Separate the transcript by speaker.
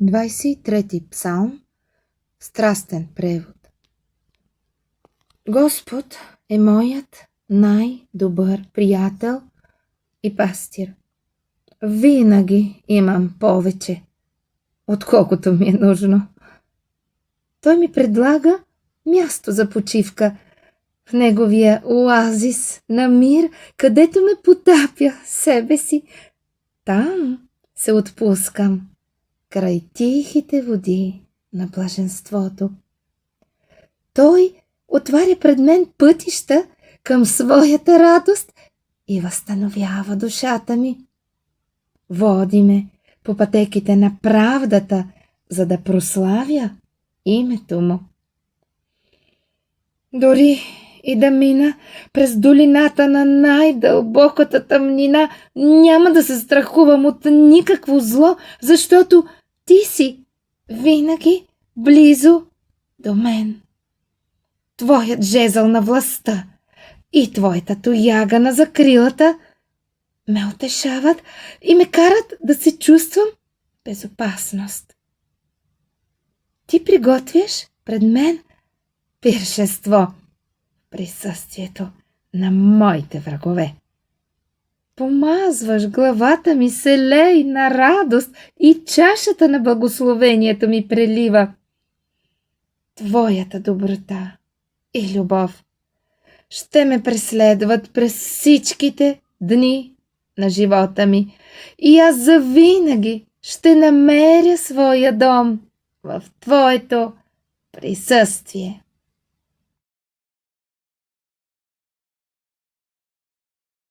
Speaker 1: 23 псалм, страстен превод. Господ е моят най-добър приятел и пастир. Винаги имам повече, отколкото ми е нужно. Той ми предлага място за почивка в неговия оазис на мир, където ме потапя себе си. Там се отпускам край тихите води на блаженството. Той отваря пред мен пътища към своята радост и възстановява душата ми. Води ме по пътеките на правдата, за да прославя името му. Дори и да мина през долината на най-дълбоката тъмнина, няма да се страхувам от никакво зло, защото ти си винаги близо до мен. Твоят жезъл на властта и твоята тояга на закрилата ме утешават и ме карат да се чувствам в безопасност. Ти приготвяш пред мен пиршество в присъствието на моите врагове. Помазваш главата ми с елей на радост и чашата на благословението ми прелива. Твоята доброта и любов ще ме преследват през всичките дни на живота ми и аз завинаги ще намеря своя дом в твоето присъствие.